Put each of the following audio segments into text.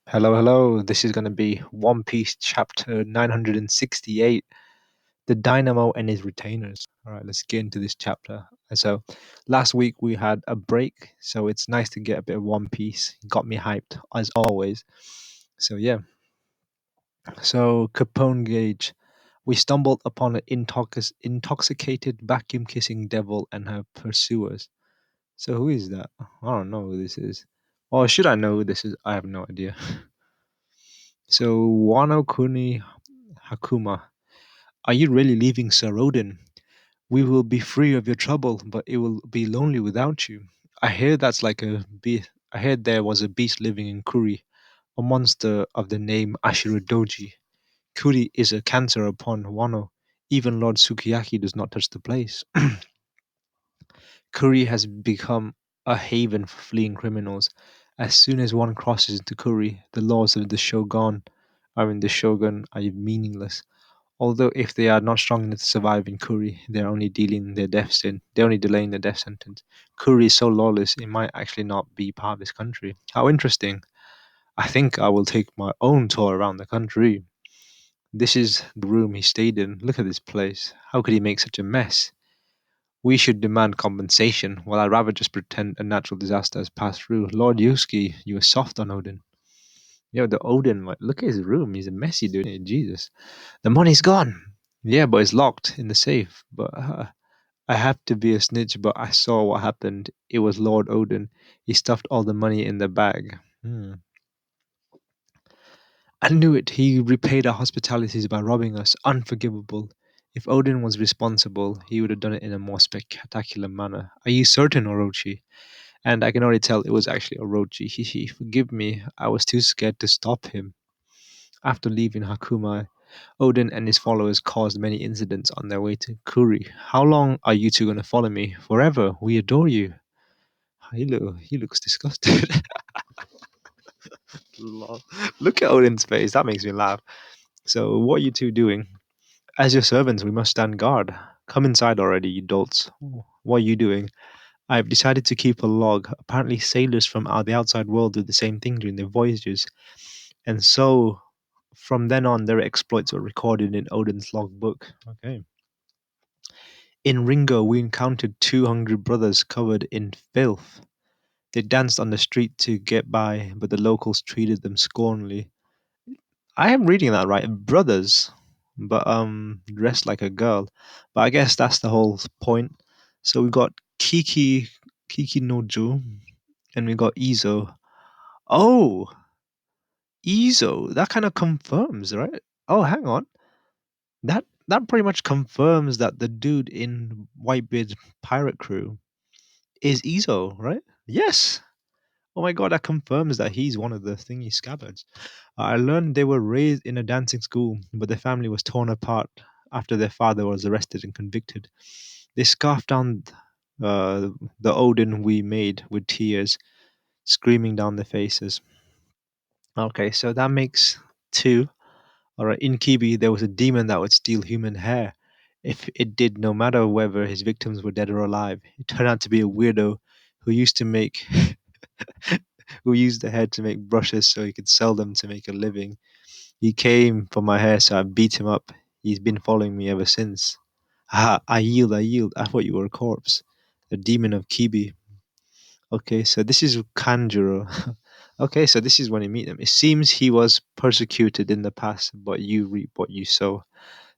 Hello, hello. This is going to be One Piece chapter 968, The Dynamo and His Retainers. All right, let's get into this chapter. So, last week we had a break, so it's nice to get a bit of One Piece. Got me hyped, as always. So, yeah. So, Capone Gauge. We stumbled upon an intoxicated, vacuum kissing devil and her pursuers. So, who is that? I don't know who this is. Or should I know who this is? I have no idea. So, Wano Kuni Hakuma, are you really leaving Sir Odin? We will be free of your trouble, but it will be lonely without you. I hear that's like a beast. I heard there was a beast living in Kuri, a monster of the name Ashirodoji. Kuri is a cancer upon Wano. Even Lord Sukiyaki does not touch the place. Kuri has become a haven for fleeing criminals. As soon as one crosses into Kuri, the laws of the Shogun, are meaningless. Although if they are not strong enough to survive in Kuri, they're only delaying their death sentence. Kuri is so lawless it might actually not be part of this country. How interesting. I think I will take my own tour around the country. This is the room he stayed in. Look at this place. How could he make such a mess? We should demand compensation. Well, I'd rather just pretend a natural disaster has passed through. Lord Yuski, you were soft on Odin. Yo, the Odin, like, look at his room. He's a messy dude. Jesus. The money's gone. Yeah, but it's locked in the safe. But I have to be a snitch, but I saw what happened. It was Lord Odin. He stuffed all the money in the bag. I knew it. He repaid our hospitalities by robbing us. Unforgivable. If Odin was responsible, he would have done it in a more spectacular manner. Are you certain, Orochi? And I can already tell it was actually Orochi. He forgive me. I was too scared to stop him. After leaving Hakuma, Odin and his followers caused many incidents on their way to Kuri. How long are you two going to follow me? Forever. We adore you. He looks disgusted. Lol. Look at Odin's face. That makes me laugh. So, what are you two doing? As your servants, we must stand guard. Come inside already, you dolts. What are you doing? I've decided to keep a log. Apparently, sailors from the outside world do the same thing during their voyages. And so, from then on, their exploits were recorded in Odin's logbook. Okay. In Ringo, we encountered two hungry brothers covered in filth. They danced on the street to get by, but the locals treated them scornfully. I am reading that right, brothers, but dressed like a girl. But I guess that's the whole point. So we got Kiki Nojo, and we got Izo. Oh, Izo, that kind of confirms, right? Oh, hang on. That pretty much confirms that the dude in Whitebeard's pirate crew is Izo, right? Yes. Oh my god, that confirms that he's one of the thingy scabbards. I learned they were raised in a dancing school, but their family was torn apart after their father was arrested and convicted. They scarfed down uh, the Odin we made with tears, screaming down their faces. Okay, so that makes two. Alright, in Kibi, there was a demon that would steal human hair. If it did, no matter whether his victims were dead or alive. It turned out to be a weirdo who used to make who used the hair to make brushes so he could sell them to make a living. He came for my hair, so I beat him up. He's been following me ever since. Ah, I yield, I yield. I thought you were a corpse. The demon of Kibi. Okay, so this is Kanjuro. Okay, so this is when you meet him. It seems he was persecuted in the past, but you reap what you sow.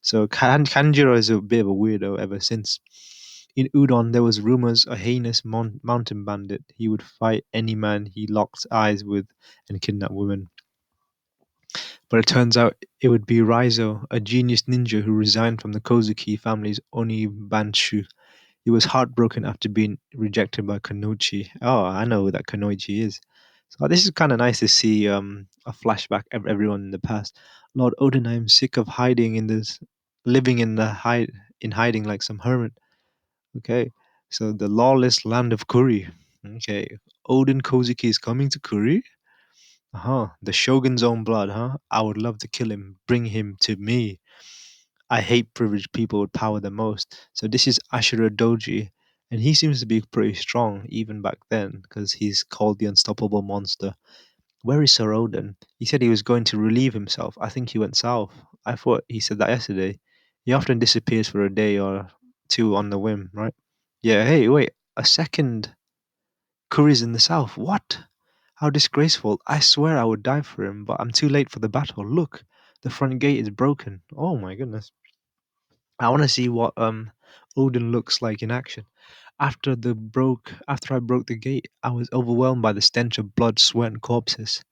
So Kanjuro is a bit of a weirdo ever since. In Udon, there was rumors a heinous mountain bandit. He would fight any man he locked eyes with and kidnap women. But it turns out it would be Raizo, a genius ninja who resigned from the Kozuki family's Onibanshu. He was heartbroken after being rejected by Kanoichi. Oh, I know who that Kanoichi is. So this is kind of nice to see a flashback of everyone in the past. Lord Odin, I am sick of hiding in this, living in in hiding like some hermit. Okay, so the lawless land of Kuri. Okay, Odin Kozuki is coming to Kuri. Uh-huh. The Shogun's own blood, huh? I would love to kill him. Bring him to me. I hate privileged people with power the most. So this is Ashura Doji, and he seems to be pretty strong even back then because he's called the unstoppable monster. Where is Sir Odin? He said he was going to relieve himself. I think he went south. I thought he said that yesterday. He often disappears for a day or two on the whim, right? Yeah, hey, wait, a second Curry's in the south. What? How disgraceful. I swear I would die for him, but I'm too late for the battle. Look, the front gate is broken. Oh my goodness. I want to see what Odin looks like in action. After I broke the gate, I was overwhelmed by the stench of blood, sweat, and corpses.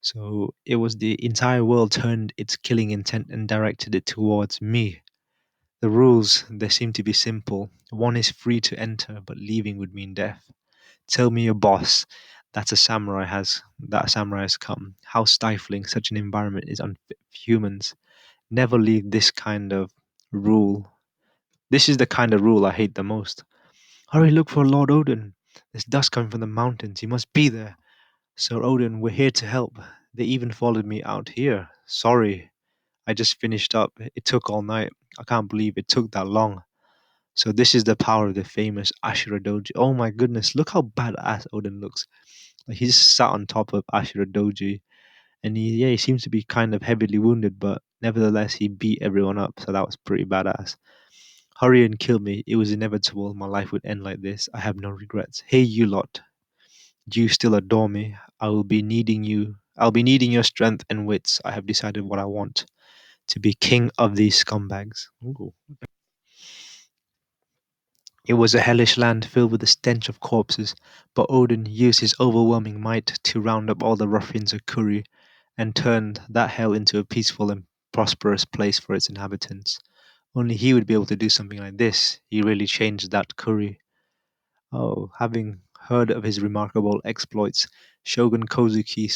So it was the entire world turned its killing intent and directed it towards me. The rules, they seem to be simple. One is free to enter, but leaving would mean death. Tell me your boss that a samurai has come. How stifling such an environment is unfit for humans. Never leave this kind of rule. This is the kind of rule I hate the most. Hurry, look for Lord Odin. There's dust coming from the mountains. He must be there. Sir Odin, we're here to help. They even followed me out here. Sorry, I just finished up. It took all night. I can't believe it took that long. So this is the power of the famous Ashura Doji. Oh my goodness, look how badass Odin looks. Like he's sat on top of Ashura Doji, and he seems to be kind of heavily wounded, but nevertheless he beat everyone up. So that was pretty badass. Hurry and kill me. It was inevitable. My life would end like this. I have no regrets. Hey, you lot. Do you still adore me? I will be needing you. I'll be needing your strength and wits. I have decided what I want to be king of these scumbags. Ooh. It was a hellish land filled with the stench of corpses, but Odin used his overwhelming might to round up all the ruffians of Kuri and turned that hell into a peaceful and prosperous place for its inhabitants. Only he would be able to do something like this. He really changed that Kuri. Oh, having heard of his remarkable exploits, Shogun Kozuki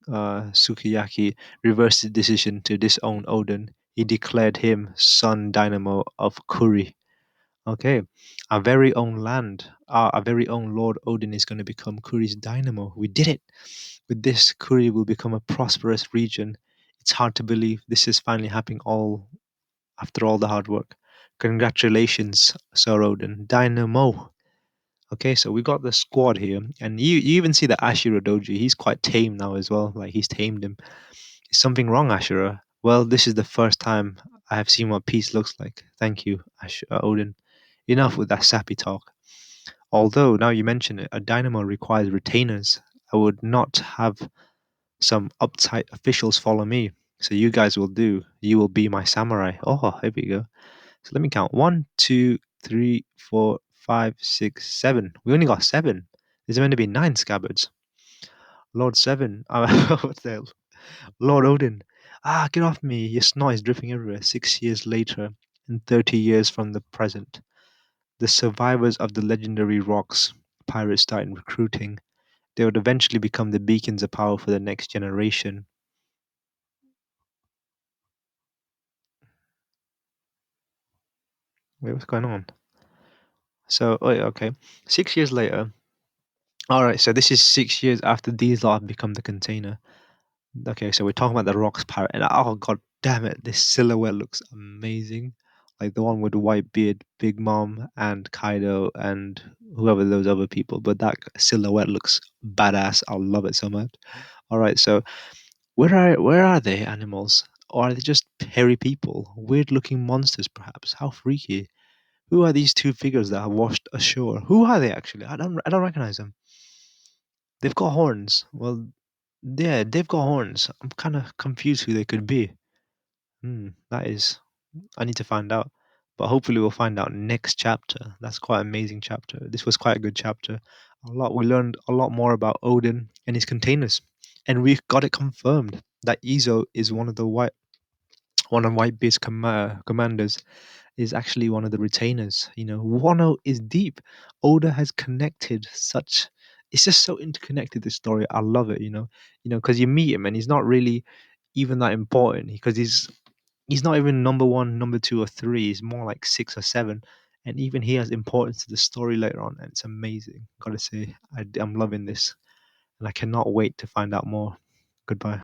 Sukiyaki reversed his decision to disown Odin. He declared him Sun Dynamo of Kuri. Okay, our very own land, our very own Lord Odin is going to become Kuri's dynamo. We did it. With this, Kuri will become a prosperous region. It's hard to believe this is finally happening all after all the hard work. Congratulations, Sir Odin. Dynamo. Okay, so we got the squad here, and you even see that Ashura Doji. He's quite tame now as well. Like he's tamed him. Is something wrong, Ashura? Well, this is the first time I have seen what peace looks like. Thank you, Odin. Enough with that sappy talk. Although, now you mention it, a dynamo requires retainers. I would not have some uptight officials follow me. So you guys will do. You will be my samurai. Oh, here we go. So let me count. One, two, three, four, five, six, seven. We only got seven. There's meant to be nine scabbards. Lord Seven. What's the hell? Lord Odin. Ah, get off me. Your snot is dripping everywhere. 6 years later, and 30 years from the present. The survivors of the legendary rocks pirates started recruiting. They would eventually become the beacons of power for the next generation. Wait, what's going on? So, oh, yeah, okay. 6 years later. All right, so this is 6 years after these lot have become the container. Okay, so we're talking about the rocks pirate, and oh god damn it, this silhouette looks amazing. Like the one with the white beard, Big Mom, and Kaido, and whoever those other people. But that silhouette looks badass. I love it so much. All right, so where are they animals? Or are they just hairy people? Weird looking monsters, perhaps? How freaky. Who are these two figures that have washed ashore? Who are they actually? I don't recognize them. They've got horns. Well, yeah, they've got horns. I'm kind of confused who they could be. That is, I need to find out. But hopefully we'll find out next chapter. That's quite an amazing chapter. This was quite a good chapter. We learned a lot more about Odin and his containers. And we've got it confirmed that Izo is one of Whitebeard's commanders is actually one of the retainers. Wano is deep. Oda has connected such. It's just so interconnected. This story, I love it. Because you meet him and he's not really even that important because he's not even number one, number two, or three. He's more like six or seven, and even he has importance to the story later on, and it's amazing. Gotta say, I'm loving this, and I cannot wait to find out more. Goodbye.